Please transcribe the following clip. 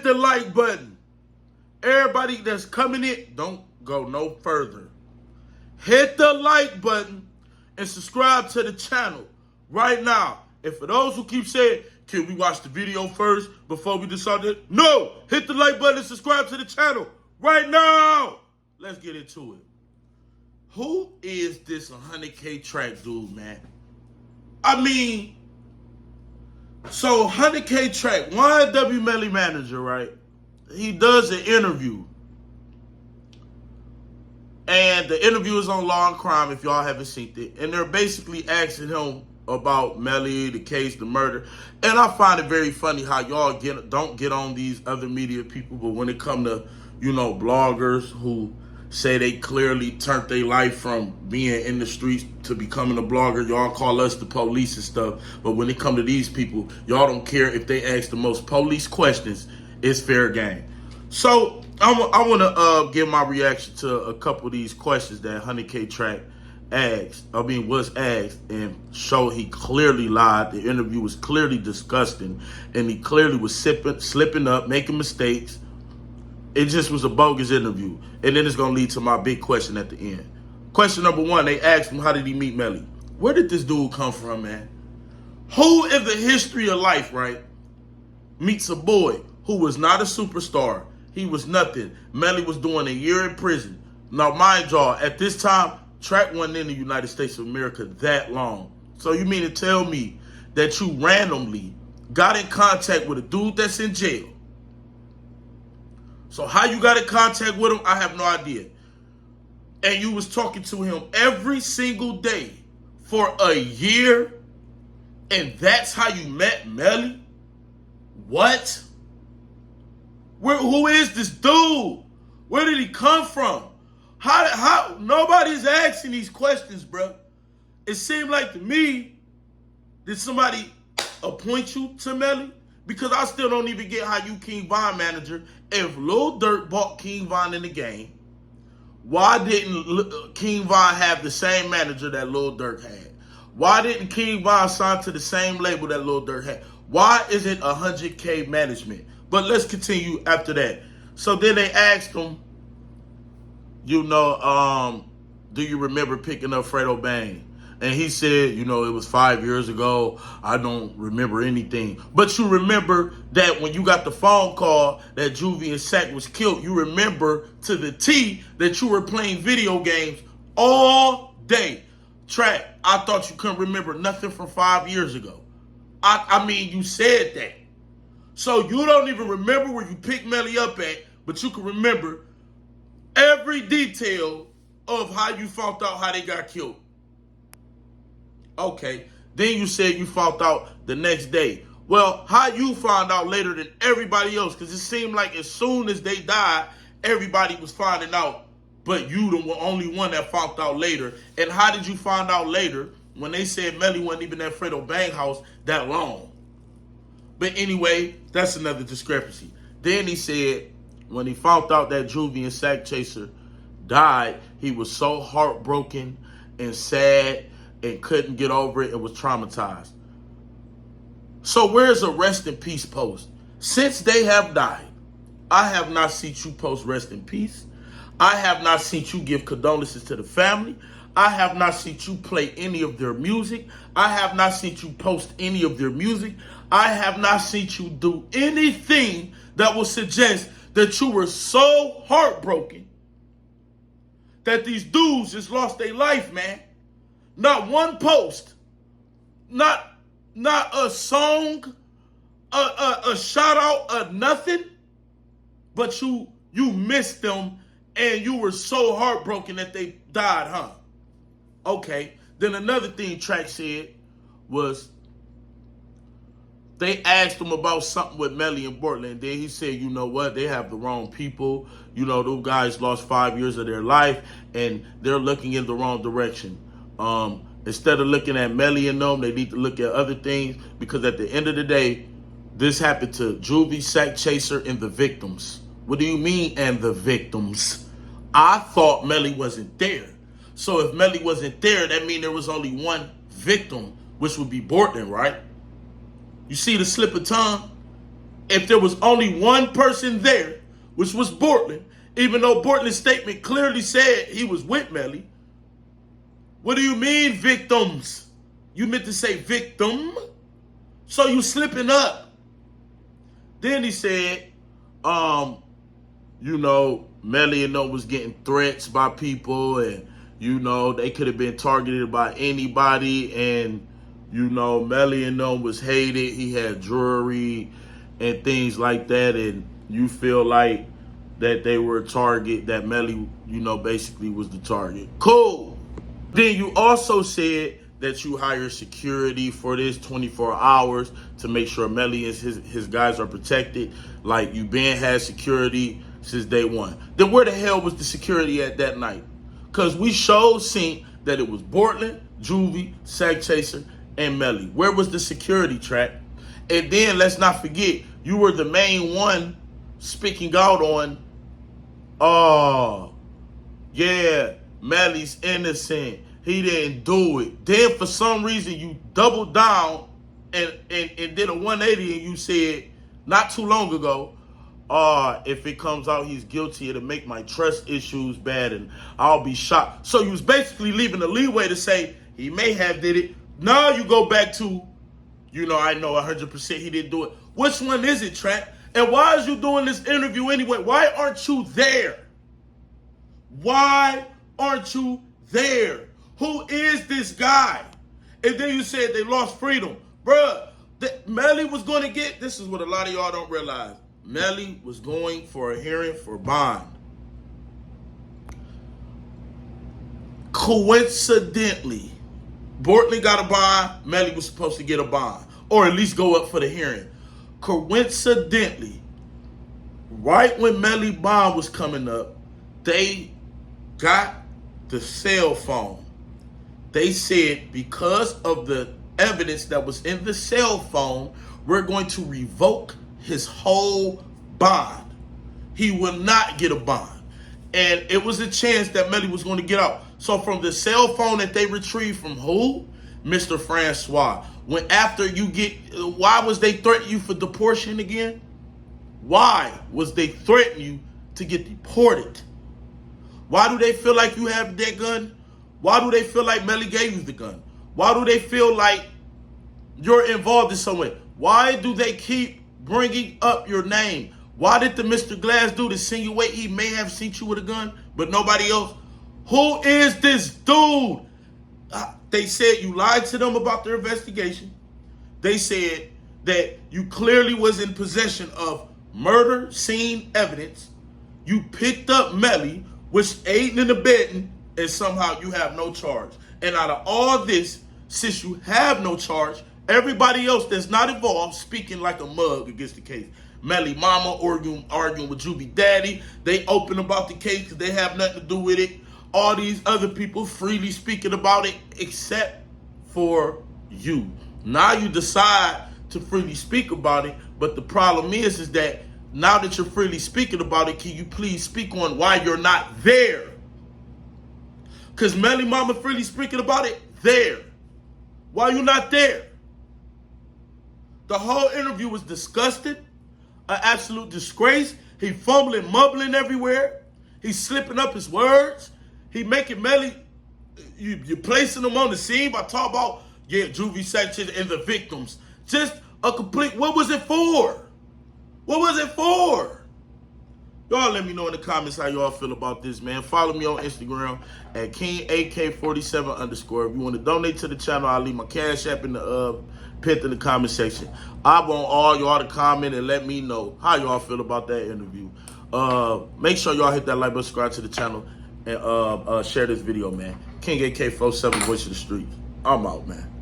the like button. Everybody that's coming in, don't go no further. Hit the like button and subscribe to the channel right now. And for those who keep saying, can we watch the video first before we decide it? No! Hit the like button and subscribe to the channel right now! Let's get into it. Who is this 100kTrack dude, man? I mean, so 100kTrack, YNW Melly manager, right? He does an interview. And the interview is on Law and Crime, if y'all haven't seen it. And they're basically asking him about Melly, the case, the murder. And I find it very funny how y'all don't get on these other media people, but when it come to, bloggers who say they clearly turned their life from being in the streets to becoming a blogger, y'all call us the police and stuff. But when it come to these people, y'all don't care if they ask the most police questions. It's fair game. So I want to give my reaction to a couple of these questions that 100kTrack was asked, and show he clearly lied. The interview was clearly disgusting, and he clearly was slipping up, making mistakes. It just was a bogus interview. And then it's going to lead to my big question at the end. Question number one, they asked him, how did he meet Melly? Where did this dude come from, man? Who in the history of life, right, meets a boy who was not a superstar? He was nothing. Melly was doing a year in prison. Now, mind y'all, at this time, Track wasn't in the United States of America that long. So you mean to tell me that you randomly got in contact with a dude that's in jail? So how you got in contact with him, I have no idea. And you was talking to him every single day for a year, and that's how you met Melly? What? Who is this dude? Where did he come from? How nobody's asking these questions, bro. It seemed like to me, did somebody appoint you to Melly? Because I still don't even get how you King Von manager. If Lil Durk bought King Von in the game, why didn't King Von have the same manager that Lil Durk had? Why didn't King Von sign to the same label that Lil Durk had? Why is it 100K management? But let's continue after that. So then they asked him, do you remember picking up Fredo Bang? And he said, it was 5 years ago. I don't remember anything. But you remember that when you got the phone call that Juvie and Sack was killed, you remember to the T that you were playing video games all day. Track, I thought you couldn't remember nothing from 5 years ago. I mean, you said that. So you don't even remember where you picked Melly up at, but you can remember every detail of how you found out how they got killed. Okay, then you said you found out the next day. Well, how you found out later than everybody else? Because it seemed like as soon as they died, everybody was finding out, but you the only one that found out later. And how did you find out later when they said Melly wasn't even at Fredo Bang house that long? But anyway, that's another discrepancy. Then he said when he found out that Juvie and Sack Chaser died, he was so heartbroken and sad and couldn't get over it and was traumatized. So where's a rest in peace post? Since they have died, I have not seen you post rest in peace. I have not seen you give condolences to the family. I have not seen you play any of their music. I have not seen you post any of their music. I have not seen you do anything that would suggest that you were so heartbroken that these dudes just lost their life, man. Not one post, not a song, a shout out, nothing. But you missed them and you were so heartbroken that they died, huh? Okay. Then another thing Track said was they asked him about something with Melly and Portland. Then he said, you know what? They have the wrong people. Those guys lost 5 years of their life and they're looking in the wrong direction. Instead of looking at Melly and them, they need to look at other things, because at the end of the day, this happened to Juvie, Sack Chaser, and the victims. What do you mean, and the victims? I thought Melly wasn't there. So if Melly wasn't there, that means there was only one victim, which would be Portland, right? You see the slip of tongue? if there was only one person there, which was Bortland, even though Bortland's statement clearly said he was with Melly. What do you mean, victims? You meant to say victim? So you slipping up. Then he said, Melly and them was getting threats by people, and, they could have been targeted by anybody, and, Melly and them was hated. He had jewelry and things like that, and you feel like that they were a target, that Melly, basically was the target. Cool. Then you also said that you hire security for this 24 hours to make sure Melly and his guys are protected. Like, you been had security since day one. Then where the hell was the security at that night? Because we seen that it was Bortland, Juvie, Sack Chaser, and Melly. Where was the security, Track? And then let's not forget, you were the main one speaking out on, Melly's innocent. He didn't do it. Then for some reason you doubled down and did a 180 and you said not too long ago, if it comes out he's guilty, it'll make my trust issues bad and I'll be shocked. So you was basically leaving the leeway to say he may have did it. Now you go back to, I know 100% he didn't do it. Which one is it, Track? And why is you doing this interview anyway? Why aren't you there? Why aren't you there? Who is this guy? And then you said they lost freedom. Bruh, Melly was going to get, this is what a lot of y'all don't realize. Melly was going for a hearing for bond. Coincidentally, Bortland got a bond, Melly was supposed to get a bond. Or at least go up for the hearing. Coincidentally, right when Melly bond was coming up, they got the cell phone. They said because of the evidence that was in the cell phone, we're going to revoke his whole bond. He will not get a bond. And it was a chance that Melly was going to get out. So from the cell phone that they retrieved from who? Mr. Francois. When after you get, why was they threatening you for deportation again? Why was they threatening you to get deported? Why do they feel like you have that gun? Why do they feel like Melly gave you the gun? Why do they feel like you're involved in some way? Why do they keep bringing up your name? Why did the Mr. Glass dude insinuate he may have seen you with a gun, but nobody else? Who is this dude? They said you lied to them about their investigation. They said that you clearly was in possession of murder scene evidence. You picked up Melly, which aiding and abetting, and somehow you have no charge. And out of all this, since you have no charge, everybody else that's not involved speaking like a mug against the case. Melly mama arguing with Juvie daddy. They open about the case because they have nothing to do with it. All these other people freely speaking about it except for you. Now you decide to freely speak about it, but the problem is that now that you're freely speaking about it, can you please speak on why you're not there? Because Melly mama freely speaking about it, there. Why you not there? The whole interview was disgusting, an absolute disgrace. He fumbling, mumbling everywhere. He's slipping up his words. He making Melly, you're placing him on the scene by talking about, Juvie section and the victims. Just a complete, what was it for? What was it for? Y'all let me know in the comments how y'all feel about this, man. Follow me on Instagram at KingAK47_. If you want to donate to the channel, I'll leave my Cash App in the pinned in the comment section. I want all y'all to comment and let me know how y'all feel about that interview. Make sure y'all hit that like button, subscribe to the channel, and share this video, man. KingAK47, voice of the streets. I'm out, man.